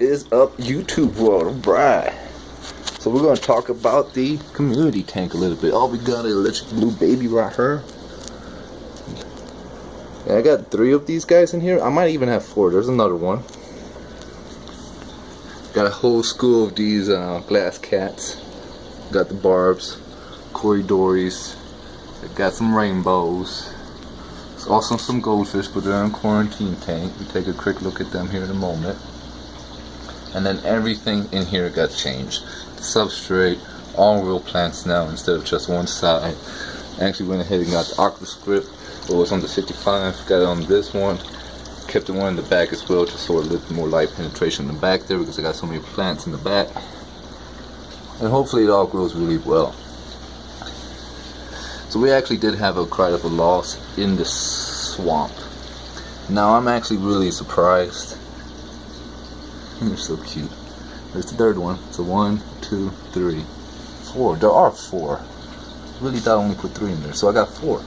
is up, YouTube world? Alright. So we're going to talk about the community tank a little bit. Oh, we got an electric blue baby right here. Yeah, I got 3 of these guys in here. I might even have 4. There's another one. Got a whole school of these glass cats. Got the barbs, corridors. Got some rainbows. There's also some goldfish, but they're in quarantine tank. We take a quick look at them here in a moment. And then everything in here got changed. The substrate, all real plants now instead of just one side. I actually went ahead and got the aquascape. It was on the 55, got it on this one. Kept the one in the back as well, just so a little more light penetration in the back there because I got so many plants in the back. And hopefully it all grows really well. So we actually did have quite of a loss in the swamp. Now I'm actually really surprised. You're so cute. There's the 3rd one. So 1, 2, 3, 4. There are 4. Really thought I only put 3 in there. So I got 4.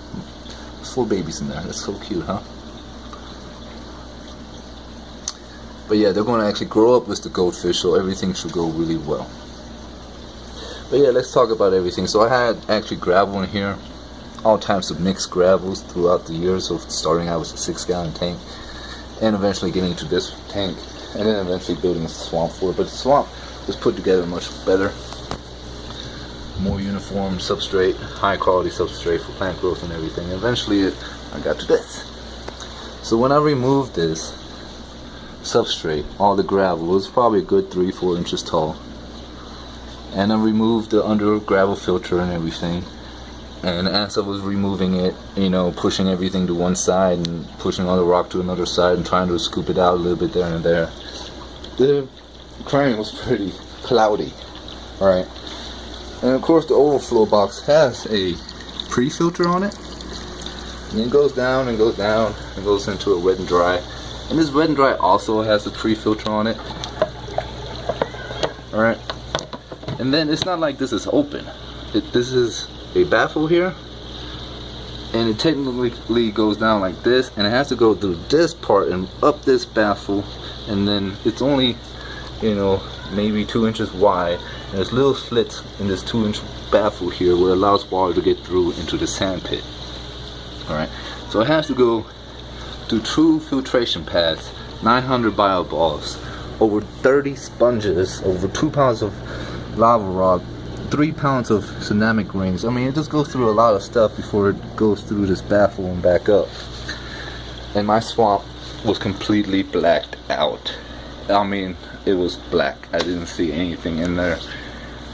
There's 4 babies in there. That's so cute, huh? But yeah, they're going to actually grow up with the goldfish, so everything should go really well. But yeah, let's talk about everything. So I had actually gravel in here. All types of mixed gravels throughout the years of starting out with a 6-gallon tank and eventually getting to this tank and then eventually building a swamp for it. But the swamp was put together much better, more uniform substrate, high quality substrate for plant growth and everything. And eventually I got to this. So when I removed this substrate, all the gravel, it was probably a good 3-4 inches tall, and I removed the under gravel filter and everything. And as I was removing it, you know, pushing everything to one side and pushing all the rock to another side and trying to scoop it out a little bit there and there, the aquarium was pretty cloudy. Alright. And of course the overflow box has a pre-filter on it. And it goes down and goes down and goes into a wet and dry. And this wet and dry also has a pre-filter on it. Alright. And then it's not like this is open. This is a baffle here, and it technically goes down like this, and it has to go through this part and up this baffle, and then it's only, you know, maybe 2 inches wide, and there's little slits in this 2-inch baffle here where it allows water to get through into the sand pit. Alright, so it has to go through 2 filtration pads, 900 bio balls, over 30 sponges, over 2 pounds of lava rock, 3 pounds of ceramic rings. I mean, it just goes through a lot of stuff before it goes through this baffle and back up. And my swamp was completely blacked out. I mean, it was black. I didn't see anything in there.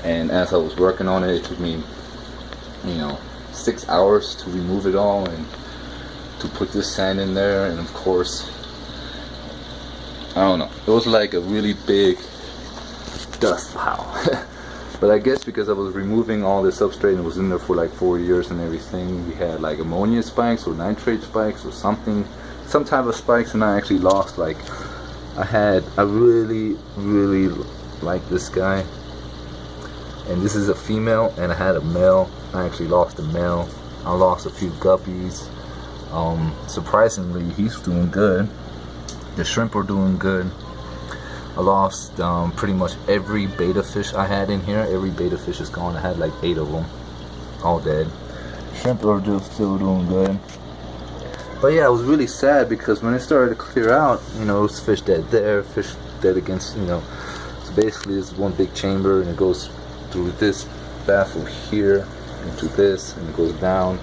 And as I was working on it, it took me, you know, 6 hours to remove it all and to put this sand in there. And of course, I don't know, it was like a really big dust pile. But I guess because I was removing all this substrate and it was in there for like 4 years and everything, we had like ammonia spikes or nitrate spikes or something, some type of spikes, and I actually lost, like, I really like this guy, and this is a female, and I had a male. I actually lost a male. I lost a few guppies. Surprisingly, he's doing good. The shrimp are doing good. I lost pretty much every beta fish I had in here. Every beta fish is gone. I had like 8 of them, all dead. Shrimp are just still doing good. But yeah, I was really sad because when it started to clear out, you know, it's fish dead there, fish dead against, you know. So basically it's one big chamber, and it goes through this baffle here into this, and it goes down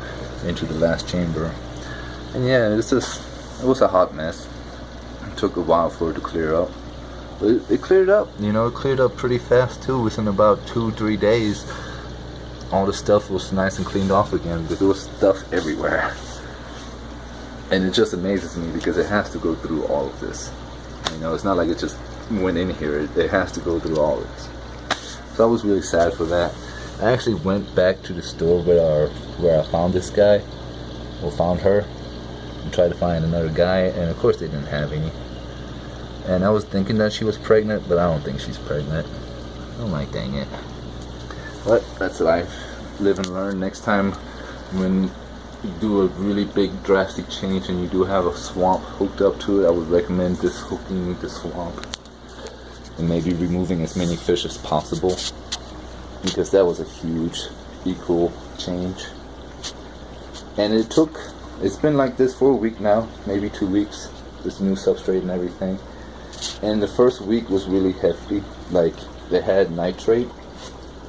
into the last chamber. And yeah, it was a hot mess. It took a while for it to clear up. But it cleared up, you know, it cleared up pretty fast too. Within about 2-3 days, all the stuff was nice and cleaned off again, because there was stuff everywhere. And it just amazes me because it has to go through all of this. You know, it's not like it just went in here, it has to go through all of this. So I was really sad for that. I actually went back to the store where I found this guy, or found her, and tried to find another guy, and of course they didn't have any. And I was thinking that she was pregnant, but I don't think she's pregnant. I'm like, dang it. But that's life. Live and learn. Next time when you do a really big drastic change and you do have a swamp hooked up to it, I would recommend hooking the swamp. and maybe removing as many fish as possible, because that was a huge equal change. And it's been like this for a week now, maybe 2 weeks, this new substrate and everything. And the first week was really hefty. Like, they had nitrate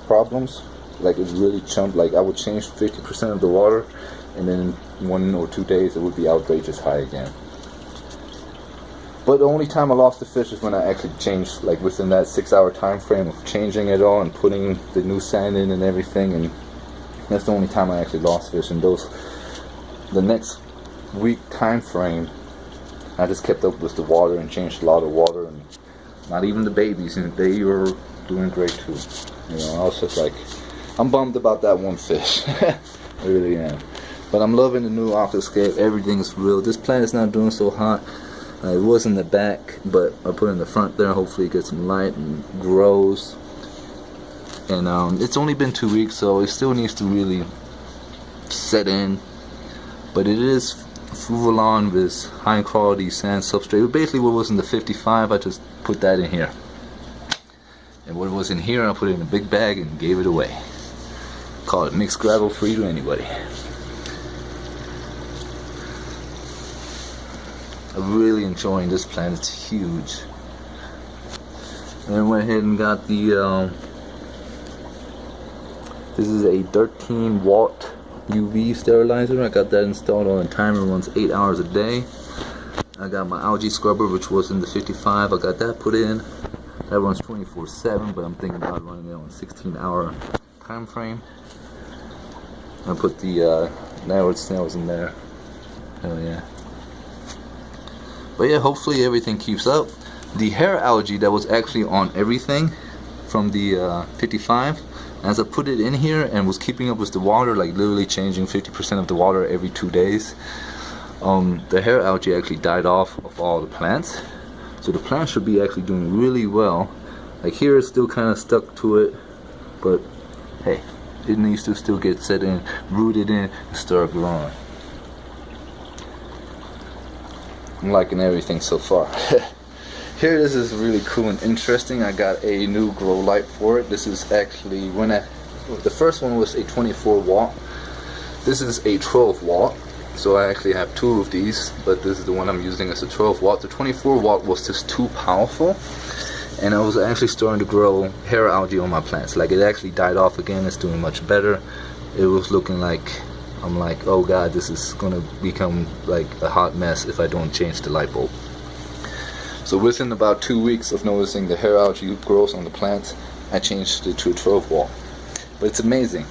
problems. Like, it really chumped. Like, I would change 50% of the water, and then in 1 or 2 days it would be outrageous high again. But the only time I lost the fish is when I actually changed, like within that 6-hour time frame of changing it all and putting the new sand in and everything. And that's the only time I actually lost fish. And the next week time frame, I just kept up with the water and changed a lot of water, and not even the babies, and they were doing great too. You know, I was just like, I'm bummed about that one fish. I really am. But I'm loving the new aquascape. Everything's real. This plant is not doing so hot. It was in the back, but I put it in the front there. Hopefully it gets some light and grows. And it's only been 2 weeks, so it still needs to really set in. But it is full on with high quality sand substrate. Basically what was in the 55, I just put that in here. And what was in here, I put it in a big bag and gave it away. Call it mixed gravel free to anybody. I'm really enjoying this plant. It's huge. And I went ahead and got the this is a 13 watt UV sterilizer. I got that installed on a timer, runs 8 hours a day. I got my algae scrubber, which was in the 55. I got that put in. That runs 24/7, but I'm thinking about running it on a 16-hour time frame. I put the narrowed snails in there. Hell yeah. But yeah, hopefully everything keeps up. The hair algae that was actually on everything from the 55, as I put it in here and was keeping up with the water, like literally changing 50% of the water every 2 days, the hair algae actually died off of all the plants. So the plants should be actually doing really well. Like here it's still kind of stuck to it, but hey, it needs to still get set in, rooted in, and start growing. I'm liking everything so far. Here, this is really cool and interesting. I got a new grow light for it. This is actually, the first one was a 24 watt. This is a 12 watt. So I actually have 2 of these, but this is the one I'm using as a 12 watt. The 24 watt was just too powerful, and I was actually starting to grow hair algae on my plants. Like, it actually died off again. It's doing much better. It was looking like, I'm like, oh god, this is gonna become like a hot mess if I don't change the light bulb. So within about 2 weeks of noticing the hair algae grows on the plants, I changed it to a 12 watt. But it's amazing.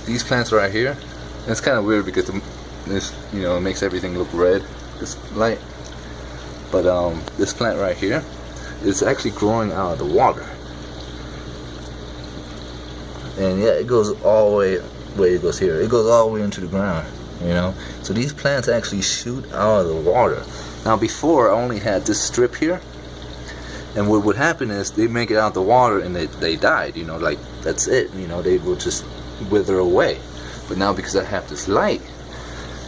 These plants right here, it's kind of weird because this, you know, it makes everything look red, this light. But this plant right here is actually growing out of the water. And yeah, it goes all the way. Wait, it goes here. It goes all the way into the ground, you know. So these plants actually shoot out of the water. Now before, I only had this strip here, and what would happen is they make it out the water and they died, you know, like that's it, you know, they will just wither away. But now because I have this light,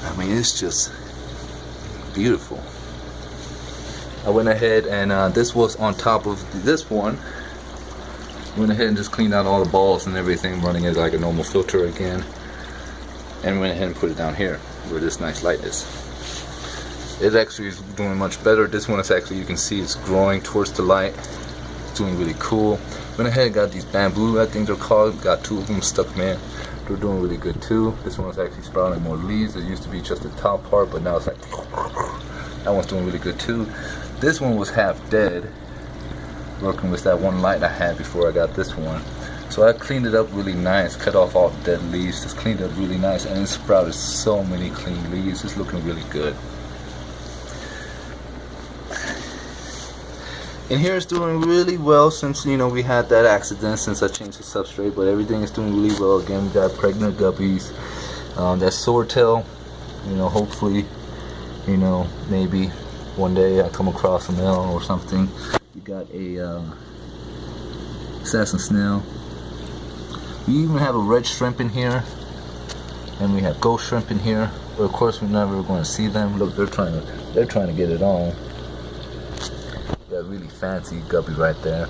I mean, it's just beautiful. I went ahead and this was on top of this one. Went ahead and just cleaned out all the balls and everything, running it like a normal filter again, and went ahead and put it down here where this nice light is. It actually is doing much better. This one is actually, you can see it's growing towards the light. It's doing really cool. Went ahead and got these bamboo, I think they're called. Got 2 of them stuck, man. They're doing really good too. This one is actually sprouting more leaves. It used to be just the top part, but now it's like, that one's doing really good too. This one was half dead, working with that one light I had before I got this one. So I cleaned it up really nice, cut off all the dead leaves, just cleaned it up really nice, and it sprouted so many clean leaves. It's looking really good. And here it's doing really well since, you know, we had that accident, since I changed the substrate, but everything is doing really well. Again, we got pregnant guppies, that swordtail, you know, hopefully, you know, maybe one day I come across a male or something. We got a assassin snail. We even have a red shrimp in here, and we have ghost shrimp in here. But of course, we're never going to see them. Look, they're trying to get it on. We got a really fancy guppy right there.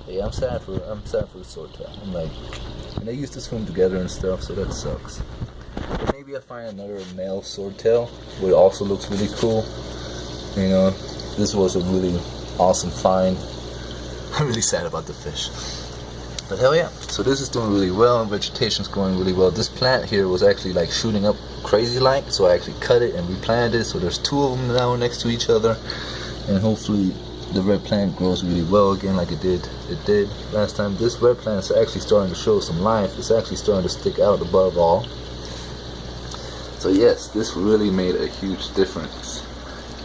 Yeah, I'm sad for the swordtail. I'm like, and they used to swim together and stuff, so that sucks. But maybe I find another male swordtail, which also looks really cool. You know, this was a really awesome find. I'm really sad about the fish. But hell yeah, so this is doing really well, and vegetation's growing really well. This plant here was actually like shooting up crazy like, so I actually cut it and replanted it, so there's two of them now next to each other, and hopefully the red plant grows really well again like it did last time. This red plant is actually starting to show some life. It's actually starting to stick out above all. So yes, this really made a huge difference.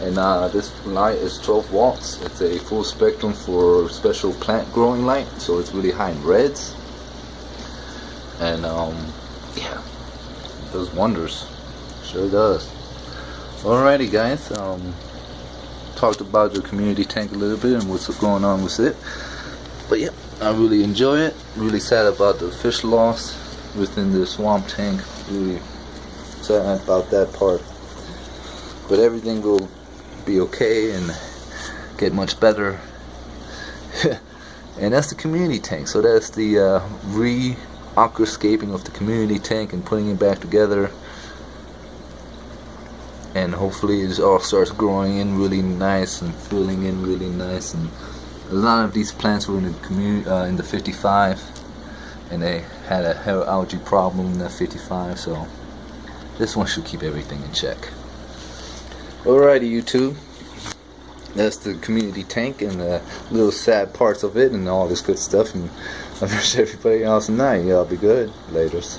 And this light is 12 watts. It's a full spectrum for special plant growing light, so it's really high in reds. And yeah, it does wonders. Sure does. Alrighty guys, talked about the community tank a little bit and what's going on with it. But yeah, I really enjoy it. Really sad about the fish loss within the swamp tank. Really sad about that part. But everything will be okay and get much better. And that's the community tank. So that's the aquascaping of the community tank and putting it back together, and hopefully it all starts growing in really nice and filling in really nice. And a lot of these plants were in the community in the 55, and they had a hair algae problem in that 55, so this one should keep everything in check. Alrighty, YouTube, that's the community tank and the little sad parts of it and all this good stuff, and I wish everybody else a night. Y'all be good. Laters.